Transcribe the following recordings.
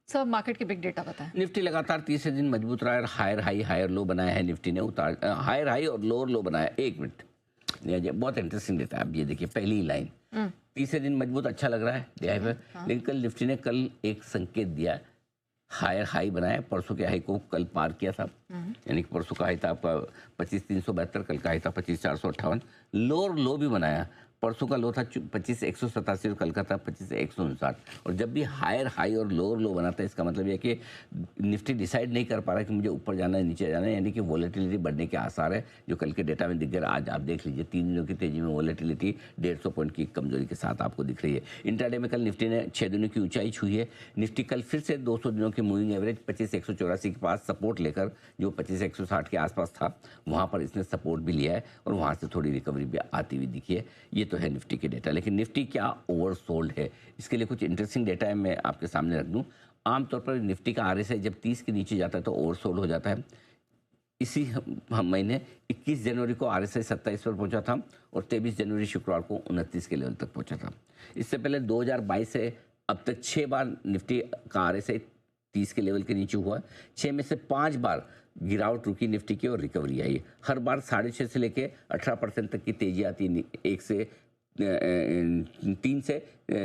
Sir market के big data बताएं। Nifty लगातार तीसरे दिन मजबूत रहा है। हायर हाई हायर लो बनाया है निफ्टी ने, उतार हायर हाई और लोअर लो बनाया। एक मिनट, ये बहुत इंटरेस्टिंग डेटा है। अब ये देखिए पहली लाइन, तीसरे दिन मजबूत अच्छा लग रहा है DI पर, लेकिन कल निफ्टी ने कल एक संकेत दिया, हायर हाई बनाया। परसों के हाई को कल पार किया था, यानी कि परसों का हाई था आपका 25,372, कल का हाई था 25,458। लोअर लो भी बनाया, परसों का लो था 25,187 और कल का था 25,159। और जब भी हायर हाई और लोअर लो बनाता है, इसका मतलब यह कि निफ्टी डिसाइड नहीं कर पा रहा है कि मुझे ऊपर जाना है नीचे जाना है, यानी कि वॉलेटिलिटी बढ़ने के आसार है, जो कल के डेटा में दिख गया। आज आप देख लीजिए 3 दिनों की तेजी में वॉलेटिलिटी 150 पॉइंट की कमजोरी के साथ आपको दिख रही है। इंट्राडे में कल निफ्टी ने 6 दिनों की ऊंचाई छुई है। निफ्टी कल फिर से 200 दिनों की मूविंग एवरेज 25,184 के पास सपोर्ट लेकर, जो 25,160 के आसपास था, वहां पर इसने सपोर्ट भी लिया है और वहां से थोड़ी रिकवरी भी आती हुई दिखी है। ये तो है निफ्टी के डेटा, लेकिन निफ्टी क्या ओवरसोल्ड है, इसके लिए कुछ इंटरेस्टिंग डेटा है, मैं आपके सामने रख दूं। आमतौर पर निफ्टी का RSI जब 30 के नीचे जाता है तो ओवरसोल्ड हो जाता है। इसी महीने 21 जनवरी को RSI 27 पर पहुंचा था और 23 जनवरी शुक्रवार को 29 के लेवल तक पहुंचा था। इससे पहले 2022 से अब तक 6 बार निफ्टी का RSI 30 के लेवल के नीचे हुआ। 6 में से 5 बार गिरावट रुकी निफ्टी की और रिकवरी आई। हर बार 6.5 से लेके 18% तक की तेजी आती है,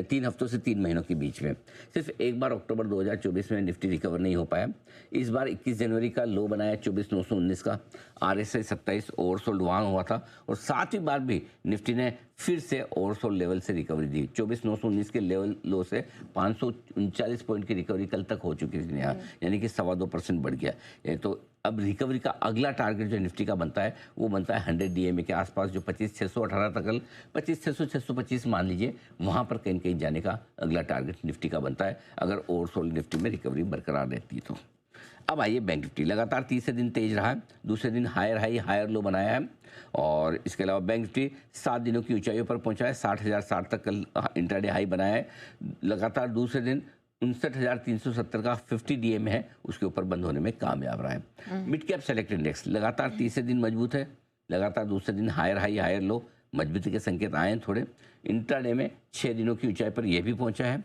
3 हफ्तों से 3 महीनों के बीच में। सिर्फ एक बार अक्टूबर 2024 में निफ्टी रिकवर नहीं हो पाया। इस बार 21 जनवरी का लो बनाया 24,919 का, RSI 27 ओवरसोल्ड वहाँ हुआ था और 7वीं बार भी निफ्टी ने फिर से ओवरसोल्ड लेवल से रिकवरी दी। 24,919 के लेवल लो से 539 पॉइंट की रिकवरी कल तक हो चुकी थी यहाँ, यानी कि 2.25% बढ़ गया। तो अब रिकवरी का अगला टारगेट जो निफ्टी का बनता है वो बनता है 100 DMA के आसपास, जो 25,618 तक, 25,600 625 मान लीजिए, वहाँ पर कहीं कहीं जाने का अगला टारगेट निफ्टी का बनता है, अगर ओवरसोल्ड निफ्टी में रिकवरी बरकरार रहती है तो। अब आइए बैंक निफ्टी, लगातार तीसरे दिन तेज रहा है, दूसरे दिन हायर हाई हायर लो बनाया है और इसके अलावा बैंक निफ्टी 7 दिनों की ऊंचाइयों पर पहुंचा है। 60,060 तक कल इंट्राडे हाई बनाया है। लगातार दूसरे दिन 59,370 का 50 DM है, उसके ऊपर बंद होने में कामयाब रहा है। मिड कैप सेलेक्ट इंडेक्स लगातार तीसरे दिन मजबूत है, लगातार दूसरे दिन हायर हाई हायर लो, मजबूती के संकेत आए हैं थोड़े। इंट्राडे में 6 दिनों की ऊंचाई पर यह भी पहुंचा है।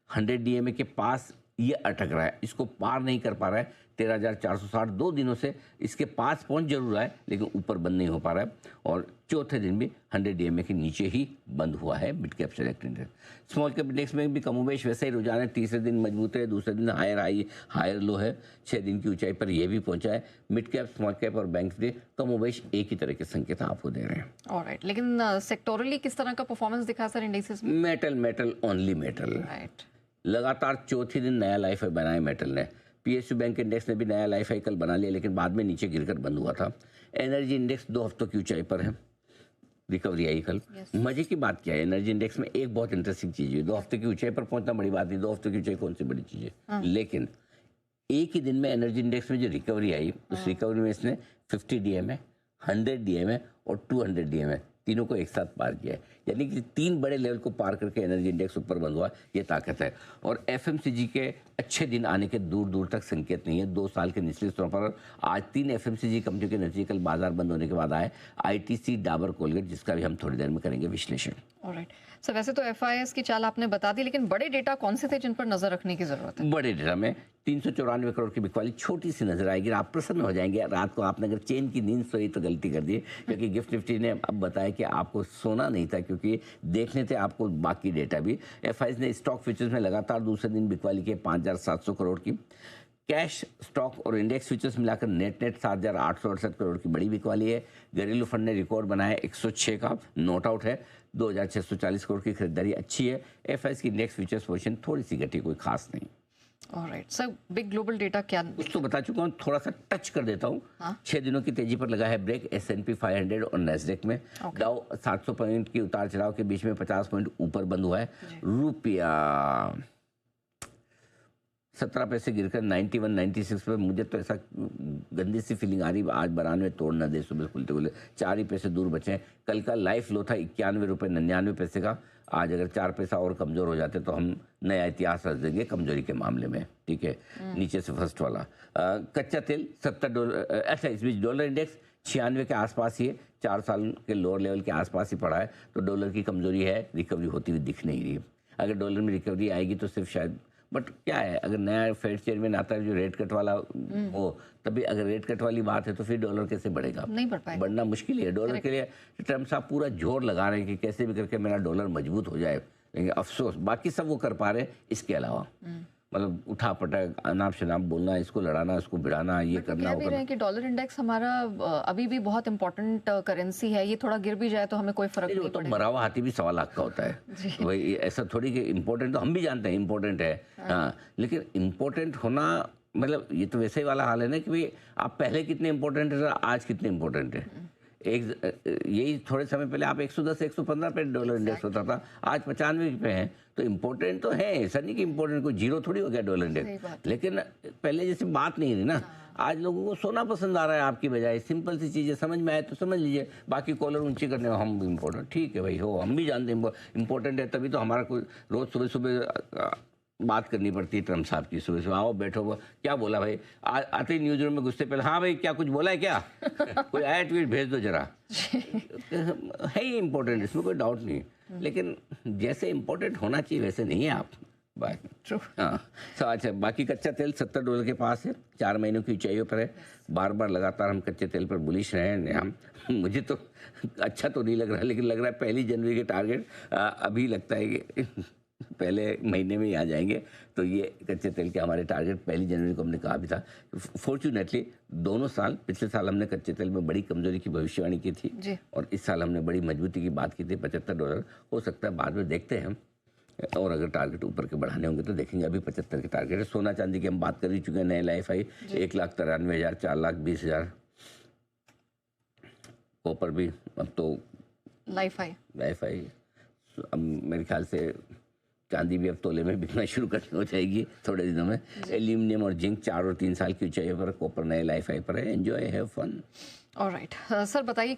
100 DMA के पास ये अटक रहा है, इसको पार नहीं कर पा रहा है। 13,460 2 दिनों से इसके पास पहुंच जरूर रहा है, लेकिन ऊपर बंद नहीं हो पा रहा है और चौथे दिन भी 100 DMA के नीचे ही बंद हुआ है mid cap select index. Small cap index में भी कमोबेश वैसे ही रुझान है, तीसरे दिन मजबूत है, दूसरे दिन हायर हाई हायर लो है, 6 दिन की ऊंचाई पर यह भी पहुंचा है। मिड कैप स्मॉल कैप और बैंक निफ्टी कमोबेश एक ही तरह के संकेत आपको दे रहे हैं। ऑलराइट, लेकिन सेक्टोरली किस तरह का परफॉर्मेंस दिखा सर इंडेक्सेस में? मेटल ओनली मेटल, राइट, लगातार चौथी दिन नया लाइफ है बनाया मेटल ने। PSU बैंक इंडेक्स ने भी नया लाइफ है कल बना लिया, लेकिन बाद में नीचे गिरकर बंद हुआ था। एनर्जी इंडेक्स 2 हफ्तों की ऊंचाई पर है, रिकवरी आई कल। मजे की बात क्या है, एनर्जी इंडेक्स में एक बहुत इंटरेस्टिंग चीज है, 2 हफ्ते की ऊंचाई पर पहुंचना बड़ी बात नहीं, 2 हफ्ते की ऊंचाई कौन सी बड़ी चीज है, लेकिन एक ही दिन में एनर्जी इंडेक्स में जो रिकवरी आई, उस रिकवरी में इसने 50 DMA, 100 DMA और 200 DMA तीनों को एक साथ पार किया है, यानी कि 3 बड़े लेवल को पार करके एनर्जी इंडेक्स ऊपर बंद हुआ। ये ताकत है। और FMCG के अच्छे दिन आने के दूर दूर तक संकेत नहीं है। 2 साल के निचले स्तरों पर आज 3 FMCG कंपनियों के नतीजे कल बाजार बंद होने के बाद आए। ITC, डाबर, कोलगेट, जिसका भी हम थोड़ी देर में करेंगे विश्लेषण। ऑलराइट सर, वैसे तो FIS की चाल आपने बता दी, लेकिन बड़े डेटा कौन से थे जिन पर नजर रखने की जरूरत है? बड़े डेटा में 394 करोड़ की बिकवाली छोटी सी नजर आएगी, आप प्रसन्न हो जाएंगे। रात को आपने अगर चैन की नींद सोई तो गलती कर दी, क्योंकि गिफ्ट निफ्टी ने अब बताया कि आपको सोना नहीं था, क्योंकि देखने थे आपको बाकी डेटा भी। FIS ने स्टॉक फ्यूचर्स में लगातार दूसरे दिन बिकवाली के 5,700 करोड़ की। कैश, स्टॉक और इंडेक्स फ्यूचर्स मिलाकर नेट 7,868 करोड़ की बड़ी बिकवाली है। घरेलू फंड ने रिकॉर्ड बनाया 106 का, नोट आउट है। 2,640 करोड़ की खरीदारी अच्छी है। FIS की इंडेक्स फ्यूचर्स पोजीशन थोड़ी सी घटी, कोई खास नहीं। Alright sir, big global data क्या? कुछ तो बता चुका हूँ, थोड़ा सा टच कर देता हूँ। 6 दिनों की तेजी पर लगा है ब्रेक S&P 500 और नैस्डैक में। डाउ 700 पॉइंट की उतार चढ़ाव के बीच में 50 पॉइंट ऊपर बंद हुआ है। रुपया 17 पैसे गिरकर 91 96 पे। मुझे तो ऐसा गंदी सी फीलिंग आ रही, आज 92 तोड़ ना दे सुबह खुलते खुले। 4 ही पैसे दूर बचे हैं। कल का लाइफ लो था 91 रुपये 99 पैसे का। आज अगर 4 पैसा और कमज़ोर हो जाते तो हम नया इतिहास रच देंगे कमजोरी के मामले में, ठीक है। नीचे से फर्स्ट वाला कच्चा तेल $70। अच्छा, इस बीच डॉलर इंडेक्स 96 के आसपास ही है, 4 साल के लोअर लेवल के आसपास ही पड़ा है। तो डॉलर की कमजोरी है, रिकवरी होती हुई दिख नहीं रही है। अगर डॉलर में रिकवरी आएगी तो सिर्फ शायद बट क्या है, अगर नया फेड चेयरमैन आता है जो रेट कट वाला हो, तभी अगर रेट कट वाली बात है तो फिर डॉलर कैसे बढ़ेगा? नहीं बढ़ पाएगा। बढ़ना मुश्किल है डॉलर के लिए। ट्रम्प साहब पूरा जोर लगा रहे हैं कि कैसे भी करके मेरा डॉलर मजबूत हो जाए, लेकिन अफसोस बाकी सब वो कर पा रहे हैं, इसके अलावा मतलब उठा पटक अनाप शनाप बोलना, इसको लड़ाना, इसको भिड़ाना, ये करना कह वो भी करना। रहे हैं कि डॉलर इंडेक्स हमारा अभी भी बहुत इंपॉर्टेंट करेंसी है, ये थोड़ा गिर भी जाए तो हमें कोई फर्क नहीं, वो नहीं तो पड़ेगा। मरा हुआ हाथी भी 1.25 लाख का होता है भाई, ऐसा थोड़ी कि इम्पोर्टेंट तो हम भी जानते हैं इम्पोर्टेंट है, हाँ, लेकिन इम्पोर्टेंट होना मतलब ये तो वैसे ही वाला हाल है ना कि भाई आप पहले कितने इम्पोर्टेंट है, आज कितने इम्पोर्टेंट है। यही थोड़े समय पहले आप 110 115 पे डॉलर इंडेक्स होता था, आज 95 पे है, तो इम्पोर्टेंट तो है, ऐसा नहीं कि इम्पोर्टेंट कोई जीरो थोड़ी हो गया डॉलर सही इंडेक्स, बात लेकिन पहले जैसे बात नहीं रही ना। आज लोगों को सोना पसंद आ रहा है आपकी बजाय, सिंपल सी चीज़ें समझ में आए तो समझ लीजिए, बाकी कॉलर ऊंची करने में हम इम्पोर्टेंट, ठीक है भाई हो, हम भी जानते हैं इम्पोर्टेंट है, तभी तो हमारा कोई रोज़ सुबह सुबह बात करनी पड़ती है ट्रम्प साहब की, सुबह सुबह आओ बैठो, क्या बोला भाई, आते ही न्यूज रूम में घुसते पहले, हाँ भाई क्या कुछ बोला है क्या कोई आया ट्वीट भेज दो जरा है ही इम्पोर्टेंट, इसमें कोई डाउट नहीं, लेकिन जैसे इम्पोर्टेंट होना चाहिए वैसे नहीं है आप। By True. हाँ, तो अच्छा, बाकी कच्चा तेल $70 के पास है, 4 महीनों की ऊंचाइयों पर है। बार बार लगातार हम कच्चे तेल पर बुलिश रहे हैं हम मुझे तो अच्छा तो नहीं लग रहा, लेकिन लग रहा है 1 जनवरी के टारगेट अभी लगता है कि पहले महीने में ही आ जाएंगे, तो ये कच्चे तेल के हमारे टारगेट 1 जनवरी को हमने कहा भी था। फॉर्चुनेटली दोनों साल, पिछले साल हमने कच्चे तेल में बड़ी कमजोरी की भविष्यवाणी की थी जी। और इस साल हमने बड़ी मजबूती की बात की थी। $75 हो सकता है बाद में देखते हैं, और अगर टारगेट ऊपर के बढ़ाने होंगे तो देखेंगे। अभी 75 के टारगेट है। सोना चांदी की हम बात कर ही चुके हैं, नए LIFI 1,93,000, 4,20,000। कॉपर भी अब तो LIFI अब मेरे ख्याल से चांदी भी अब तोले में बिकना शुरू करनी हो जाएगी थोड़े दिनों में। एल्यूमिनियम और जिंक 4 और 3 साल की ऊंचाई पर, कॉपर नए LIFI पर है। Enjoy, have fun. Alright sir, बताइए